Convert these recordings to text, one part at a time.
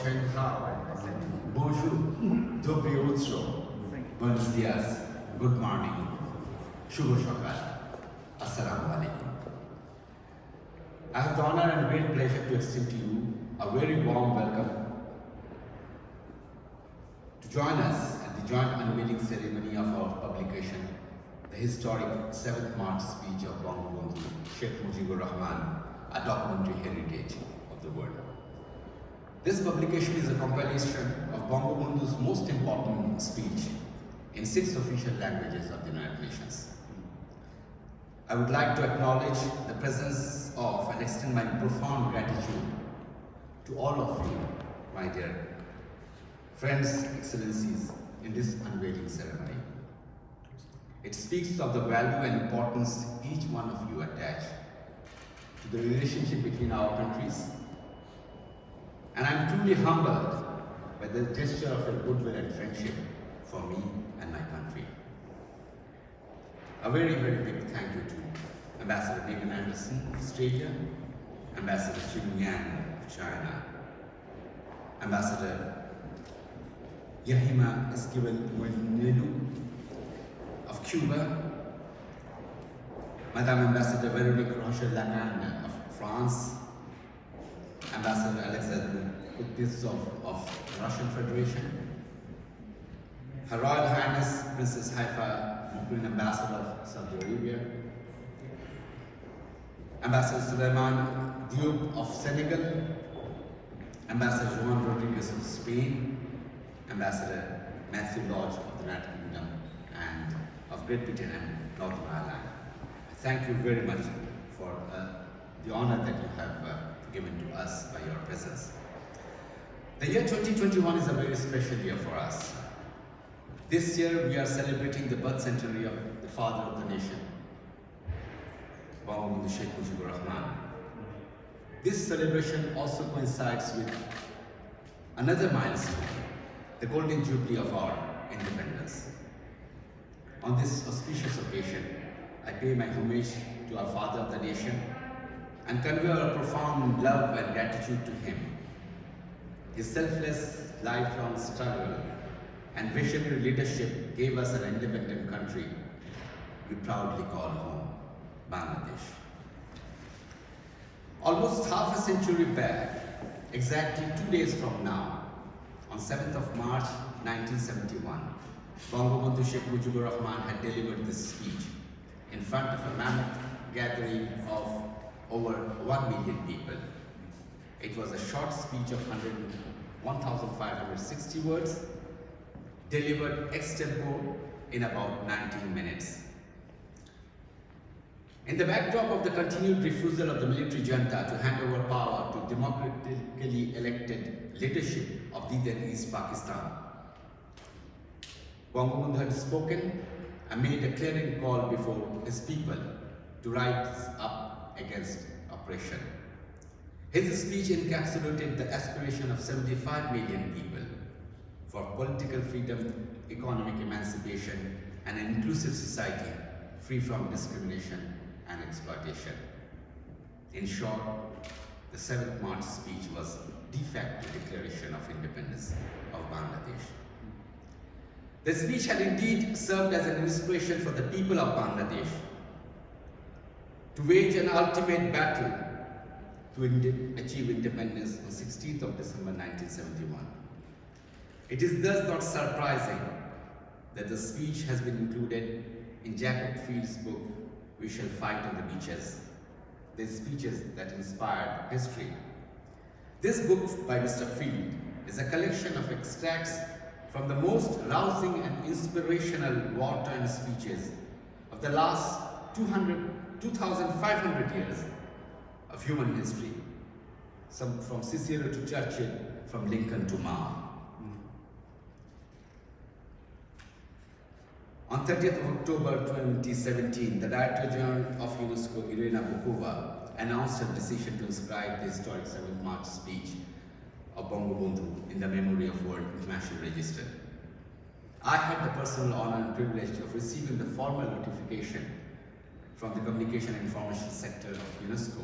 Guten Tag, Bonjour, Dobry Utro, Buenos Dias, Good Morning, Shubho Shakal, Assalamu Alaikum. I have the honor and great pleasure to extend to you a very warm welcome to join us at the joint unveiling ceremony of our publication, the historic 7th March speech of Bangabandhu, Sheikh Mujibur Rahman, a documentary heritage of the world. This publication is a compilation of Bangabandhu's most important speech in 6 official languages of the United Nations. I would like to acknowledge the presence of and extend my profound gratitude to all of you, my dear friends, excellencies, in this unveiling ceremony. It speaks of the value and importance each one of you attach to the relationship between our countries. And I am truly humbled by the gesture of your goodwill and friendship for me and my country. A very, very big thank you to Ambassador Megan Anderson of Australia, Ambassador Jin Yang of China, Ambassador Yahima Esquivel Moynelo of Cuba, Madame Ambassador Véronique Roger-Lacan of France, Ambassador Alexander Kuznetsov of Russian Federation, Her Royal Highness Princess Haifa, Queen Ambassador of Saudi Arabia, Ambassador Rahman of Senegal, Ambassador Juan Rodriguez of Spain, Ambassador Matthew Lodge of the United Kingdom and of Great Britain and Northern Ireland. Thank you very much for the honor that you have given to us by your presence. The year 2021 is a very special year for us. This year we are celebrating the birth centenary of the father of the nation, Bangabandhu Sheikh Mujibur Rahman. This celebration also coincides with another milestone, the golden jubilee of our independence. On this auspicious occasion, I pay my homage to our father of the nation and convey our profound love and gratitude to him. His selfless, lifelong struggle and visionary leadership gave us an independent country we proudly call home, Bangladesh. Almost half a century back, exactly 2 days from now, on 7th of March 1971, Bangabandhu Sheikh Mujibur Rahman had delivered this speech in front of a mammoth gathering of over 1 million people. It was a short speech of 1,560 words, delivered ex-tempo in about 19 minutes. In the backdrop of the continued refusal of the military junta to hand over power to democratically elected leadership of the then East Pakistan, Bangabandhu had spoken and made a clearing call before his people to rise up against oppression. His speech encapsulated the aspiration of 75 million people for political freedom, economic emancipation, and an inclusive society free from discrimination and exploitation. In short, the 7th March speech was de facto declaration of independence of Bangladesh. The speech had indeed served as an inspiration for the people of Bangladesh to wage an ultimate battle to achieve independence on 16th of December 1971. It is thus not surprising that the speech has been included in Jacob Field's book, We Shall Fight on the Beaches, the speeches that inspired history. This book by Mr. Field is a collection of extracts from the most rousing and inspirational wartime speeches of the last 2,500 years of human history, some from Cicero to Churchill, from Lincoln to Mao. On 30th of October 2017, the Director General of UNESCO, Irina Bokova, announced her decision to inscribe the historic 7th March speech of Bangabandhu in the memory of World International Register. I had the personal honor and privilege of receiving the formal notification from the Communication and Information Sector of UNESCO.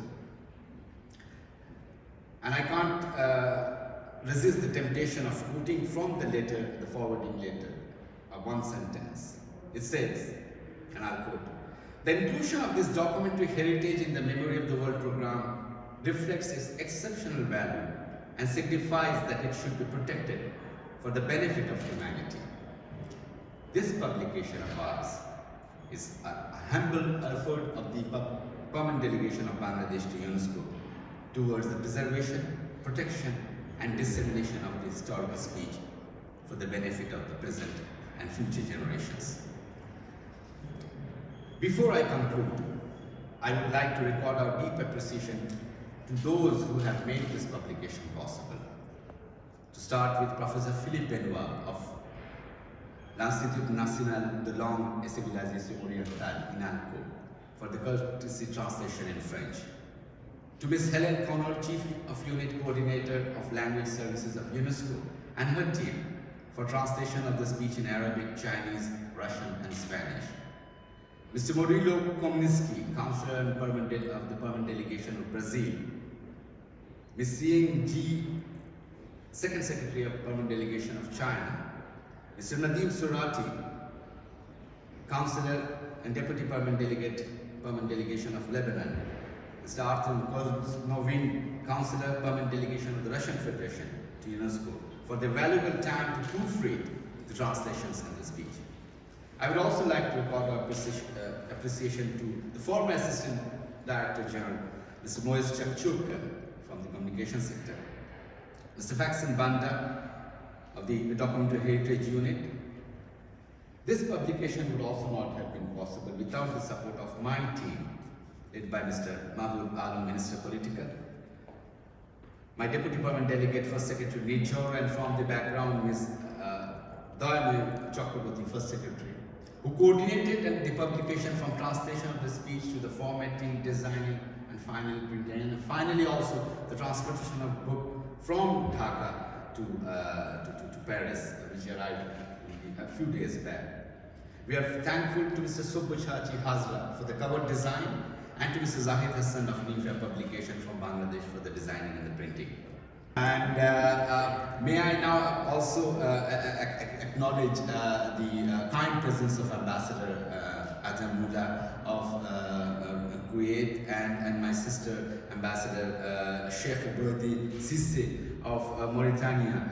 And I can't resist the temptation of quoting from the letter, the forwarding letter, one sentence. It says, and I'll quote, "The inclusion of this documentary heritage in the Memory of the World program reflects its exceptional value and signifies that it should be protected for the benefit of humanity. This publication of ours is a humble effort of the permanent delegation of Bangladesh to UNESCO towards the preservation, protection, and dissemination of the historical speech for the benefit of the present and future generations." Before I conclude, I would like to record our deep appreciation to those who have made this publication possible. To start with Professor Philippe Benoit of l'Institut National de Langue et Civilisation Orientale, INALCO, for the courtesy translation in French. To Ms. Helen Connor, Chief of Unit Coordinator of Language Services of UNESCO, and her team for translation of the speech in Arabic, Chinese, Russian, and Spanish. Mr. Murilo Komniski, Counselor and of the Permanent Delegation of Brazil. Ms. Ying Ji, Second Secretary of Permanent Delegation of China. Mr. Nadim Surati, Counselor and Deputy Permanent Delegation of Lebanon. Mr. Artem Koznovin, Counselor, Permanent Delegation of the Russian Federation to UNESCO, for their valuable time to proofread the translations and the speech. I would also like to record our appreciation to the former Assistant Director General, Mr. Moise Chakchuk from the Communication Sector, Mr. Faxon Banda of the Documentary Heritage Unit. This publication would also not have been possible without the support of my team, led by Mr. Mahmoud Alam, Minister Political, my Deputy Permanent Delegate, First Secretary Nijor, and from the background, Ms. Dayamay Chakraborty, First Secretary, who coordinated the publication from translation of the speech to the formatting, designing, and final printing, and finally also the transportation of book from Dhaka to Paris, which arrived a few days back. We are thankful to Mr. Subbuchachi Hazra for the cover design, and to Mr. Zahid Hassan of Nifia Publication from Bangladesh for the designing and the printing. And may I now also acknowledge the kind presence of Ambassador Adam Mulla of Kuwait, and my sister Ambassador Sheikh Boide Cissé of Mauritania.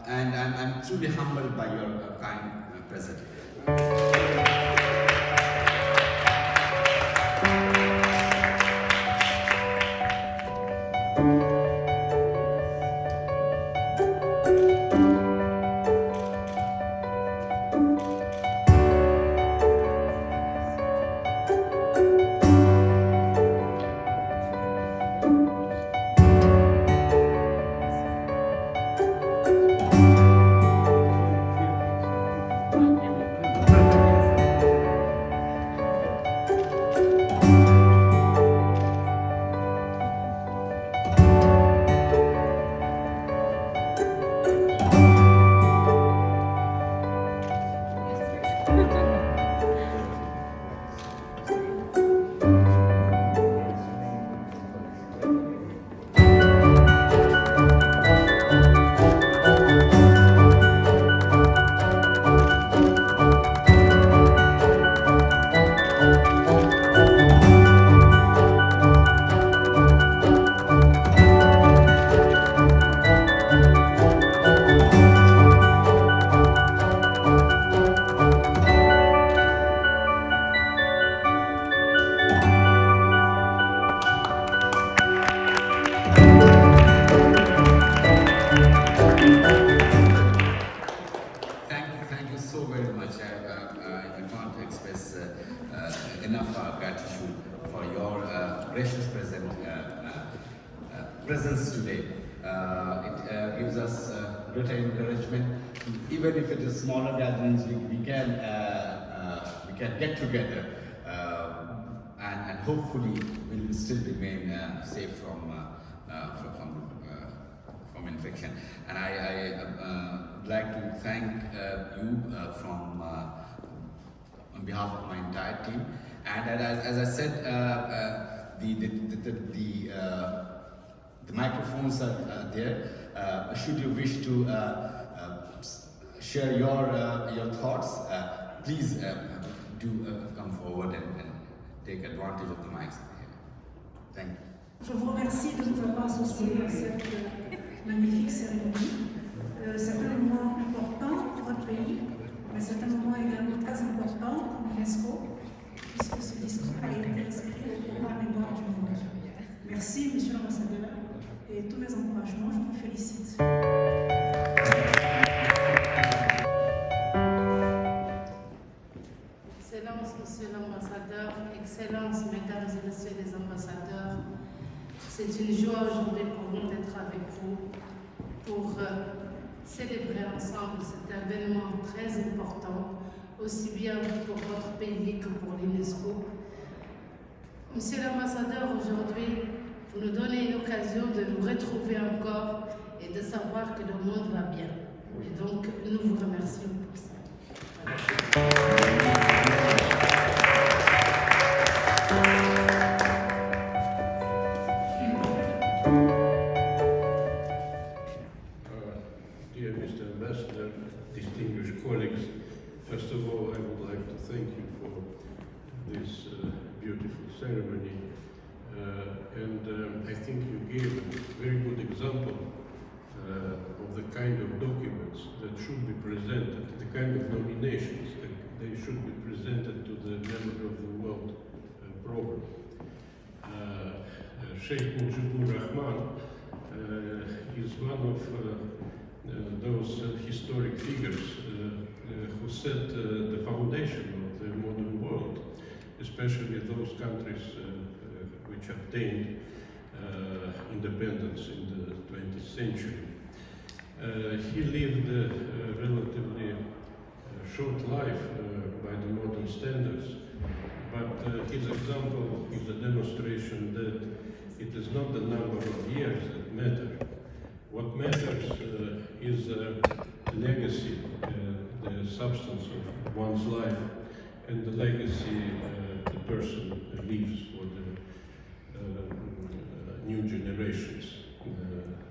And I'm truly humbled by your kind presence. Presence today. It gives us greater encouragement. Even if it is smaller gatherings, we can get together, and hopefully we will still remain safe from infection. And I would like to thank you on behalf of my entire team. And as I said, The microphones are there. Should you wish to share your thoughts, please do come forward and take advantage of the mics here. Thank you. Je vous remercie de nous avoir associés à cette magnifique cérémonie. C'est un moment important pour notre pays, mais c'est un moment également très important pour l'UNESCO, puisque ce discours a été inscrit au programme mémoire du monde. Merci, Monsieur l'ambassadeur, et tous mes encouragements, je vous félicite. Excellence, Monsieur l'ambassadeur, Excellences, Mesdames et Messieurs les ambassadeurs, c'est une joie aujourd'hui pour nous d'être avec vous pour célébrer ensemble cet événement très important, aussi bien pour votre pays que pour l'UNESCO. Monsieur l'ambassadeur, aujourd'hui, vous nous donnez l'occasion de nous retrouver encore et de savoir que le monde va bien. Et donc, nous vous remercions pour ça. Dear Mr. Ambassador, distinguished colleagues, first of all, I would like to thank you for this beautiful ceremony. I think you gave a very good example of the kind of documents that should be presented, the kind of nominations that they should be presented to the member of the World Program. Sheikh Mujibur Rahman is one of those historic figures who set the foundation of the modern world, especially those countries which obtained independence in the 20th century. He lived a relatively short life by the modern standards, but his example is a demonstration that it is not the number of years that matter. What matters is the legacy, the substance of one's life, and the legacy the person leaves for the new generations.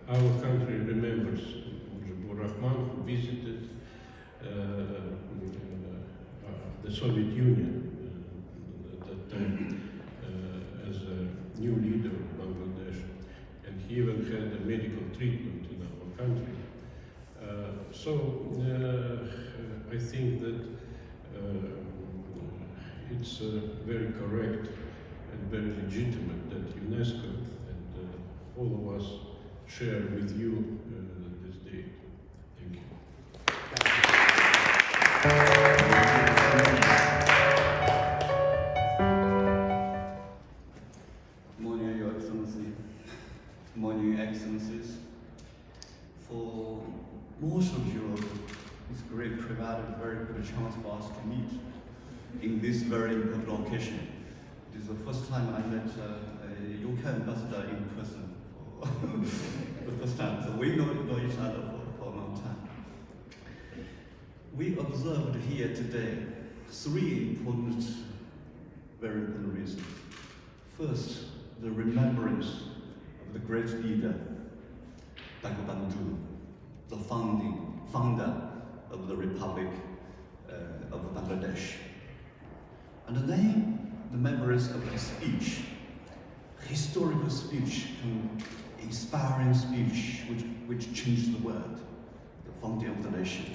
Our country remembers Mujibur Rahman, who visited the Soviet Union at that time as a new leader of Bangladesh, and he even had a medical treatment in our country. I think that it's very correct and very legitimate that UNESCO and all of us share with you this day. Thank you. Morning, Your Excellency. Morning, Excellencies. For most of Europe, it's great provided a very good chance for us to meet in this very important occasion. It is the first time I met a UK ambassador in person for the first time, so we know each other for a long time. We observed here today three important, very important reasons. First, the remembrance of the great leader, Bangabandhu, the founder of the Republic of Bangladesh. And then the memories of his speech, historical speech, inspiring speech which changed the world, the founding of the nation.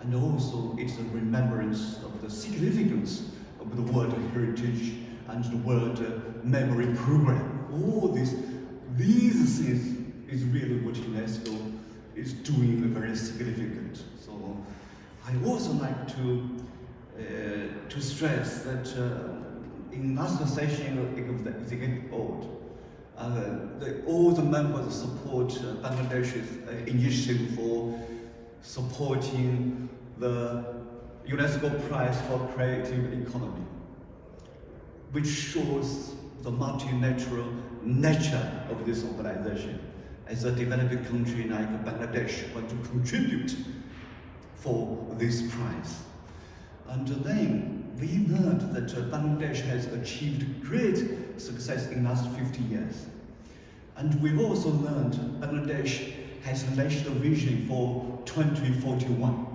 And also it's a remembrance of the significance of the World Heritage and the World Memory Program. All these things is really what UNESCO is doing very significant. So I also like to stress that in last session of the Executive Board, all the members support Bangladesh's initiative for supporting the UNESCO Prize for Creative Economy, which shows the multilateral nature of this organization. As a developing country like Bangladesh want to contribute for this prize. And then we learned that Bangladesh has achieved great success in the last 50 years. And we've also learned Bangladesh has a national vision for 2041.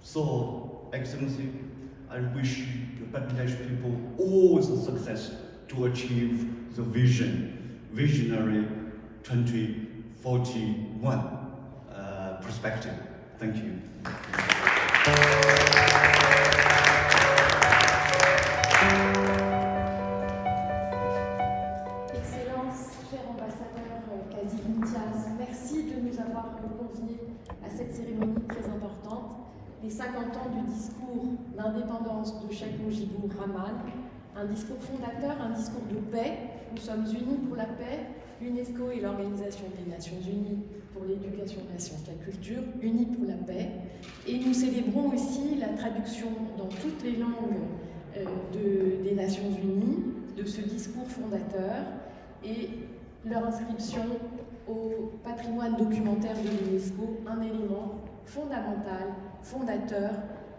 So, Excellency, I wish the Bangladesh people all the success to achieve the visionary 2041 perspective. Thank you. Excellences, cher ambassadeur Kazi-Intiaz, merci de nous avoir conviés à cette cérémonie très importante, les 50 ans du discours d'indépendance de Cheikh Mujibur Rahman, un discours fondateur, un discours de paix. Nous sommes unis pour la paix, l'UNESCO et l'Organisation des Nations Unies pour l'éducation, la science, la culture, unis pour la paix. Et nous célébrons aussi la traduction dans toutes les langues des Nations Unies de ce discours fondateur et leur inscription au patrimoine documentaire de l'UNESCO, un élément fondamental, fondateur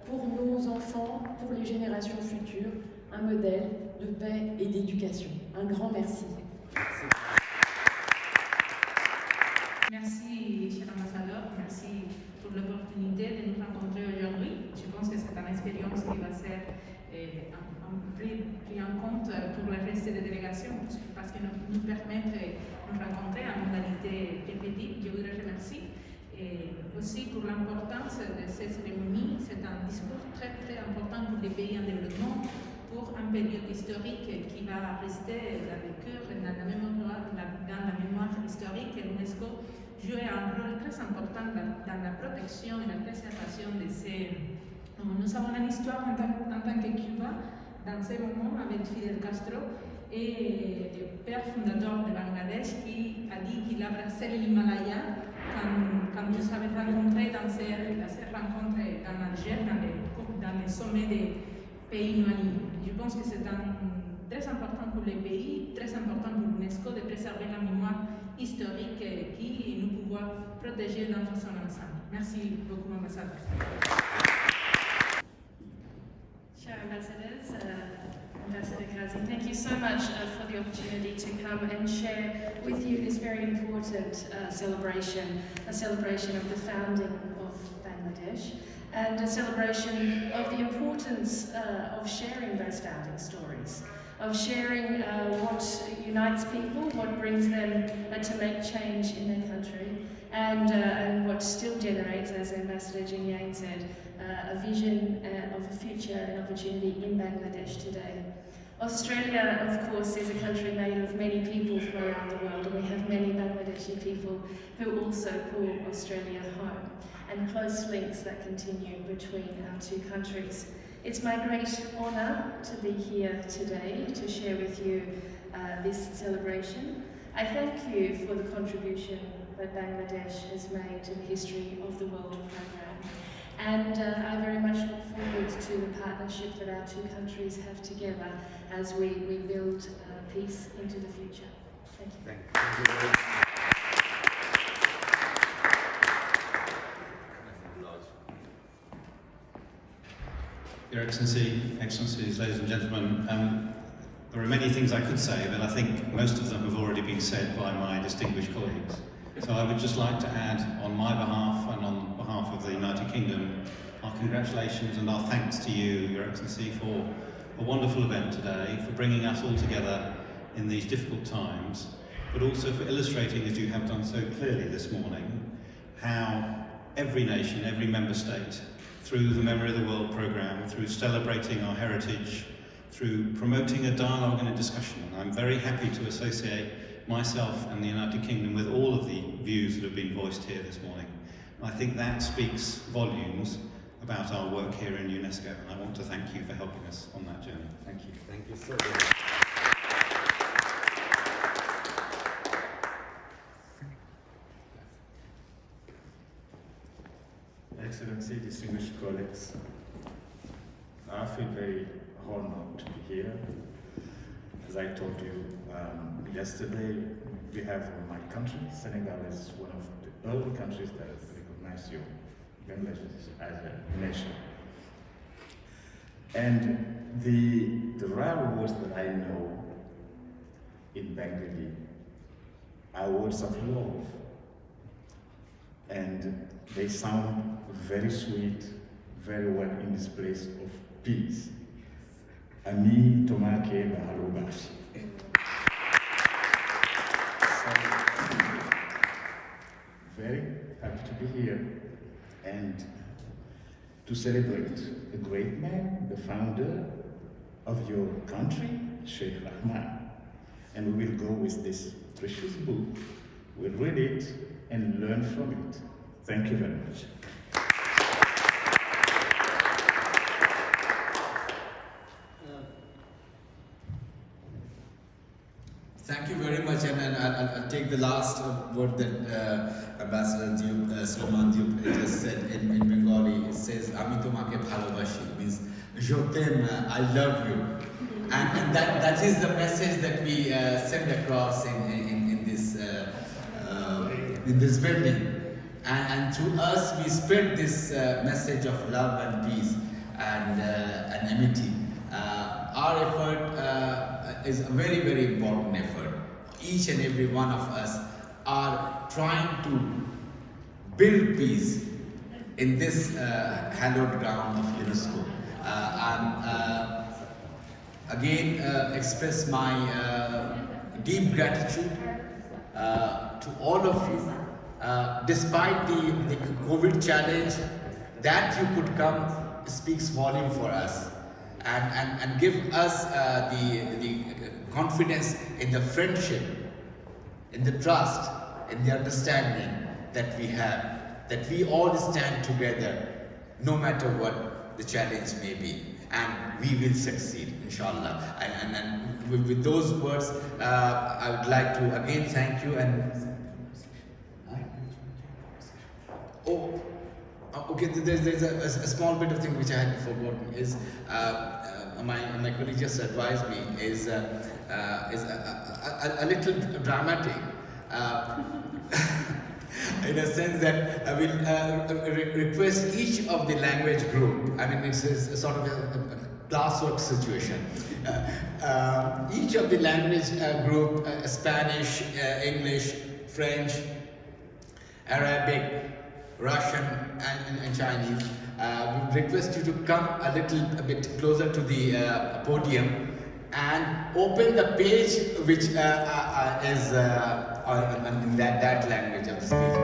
pour nos enfants, pour les générations futures, un modèle de paix et d'éducation. Un grand merci. Merci, cher ambassadeur. Merci pour l'opportunité de nous rencontrer aujourd'hui. Je pense que c'est une expérience qui va ser pris en compte pour le reste des délégations parce que nous permet de nous rencontrer en modalité répétée. Je voudrais remercier et aussi pour l'importance de cette cérémonie. C'est un discours très très important pour les pays en développement, pour une période historique qui va rester dans le cœur, dans la mémoire historique. Et l'UNESCO joue un rôle très important dans la protection et la préservation de ces... Nous avons une histoire en tant que Cuba, dans ce moment avec Fidel Castro, et le père fondateur de Bangladesh qui a dit qu'il a brassé l'Himalaya quand vous avez rencontré dans ces rencontres dans l'Alger, dans les sommets des pays non alignés. Je pense que c'est très important pour les pays, très important pour l'UNESCO de préserver la mémoire historique qui nous pouvons protéger d'une façon ensemble. Merci beaucoup, ambassadeur. Chair Ambassadors, Ambassador Kazi, thank you so much for the opportunity to come and share with you this very important celebration, a celebration of the founding of Bangladesh, and a celebration of the importance of sharing those founding stories, of sharing what unites people, what brings them to make change in their country, and what still generates, as Ambassador Jin Yang said, a vision of a future and opportunity in Bangladesh today. Australia, of course, is a country made of many people from around the world, and we have many Bangladeshi people who also call Australia home, and close links that continue between our two countries. It's my great honour to be here today to share with you this celebration. I thank you for the contribution that Bangladesh has made to the history of the World Programme. And I very much look forward to the partnership that our two countries have together as we build peace into the future. Thank you. Thank you very much. Your Excellencies, ladies and gentlemen, there are many things I could say, but I think most of them have already been said by my distinguished colleagues. So I would just like to add, on my behalf and on behalf of the United Kingdom, our congratulations and our thanks to you, Your Excellency, for a wonderful event today, for bringing us all together in these difficult times, but also for illustrating, as you have done so clearly this morning, how every nation, every member state, through the Memory of the World programme, through celebrating our heritage, through promoting a dialogue and a discussion. I'm very happy to associate myself and the United Kingdom with all of the views that have been voiced here this morning. And I think that speaks volumes about our work here in UNESCO, and I want to thank you for helping us on that journey. Thank you. Thank you so much. Excellency, distinguished colleagues, I feel very honored to be here. As I told you yesterday, we have my country, Senegal, is one of the early countries that has recognized Bangladesh as a nation. And the rare words that I know in Bengali are words of love. And they sound very sweet, very well in this place of peace. Ami Tomake Bahalobashi. Very happy to be here and to celebrate the great man, the founder of your country, Sheikh Rahman. And we will go with this precious book, we'll read it and learn from it. Thank you very much. Thank you very much, and I'll take the last word that Ambassador Sulaiman Diop just said in Bengali. It says, "Ami tomake bhalobashi," means "Je t'aime," I love you, and that is the message that we send across in this building, and through us we spread this message of love and peace and amity. Our effort is a very, very important effort. Each and every one of us are trying to build peace in this hallowed ground of UNESCO. Again, express my deep gratitude to all of you. Despite the COVID challenge, that you could come speaks volume for us. And give us the confidence in the friendship, in the trust, in the understanding that we have, that we all stand together no matter what the challenge may be, and we will succeed, inshallah. And with those words, I would like to again thank you okay, there's a small bit of thing which I had forgotten is my colleague just advised me is a little dramatic in a sense that I will request each of the language group. I mean, it's a sort of a classwork situation. Each of the language group, Spanish, English, French, Arabic, Russian and Chinese, we request you to come a bit closer to the podium and open the page which is in that language of the speech.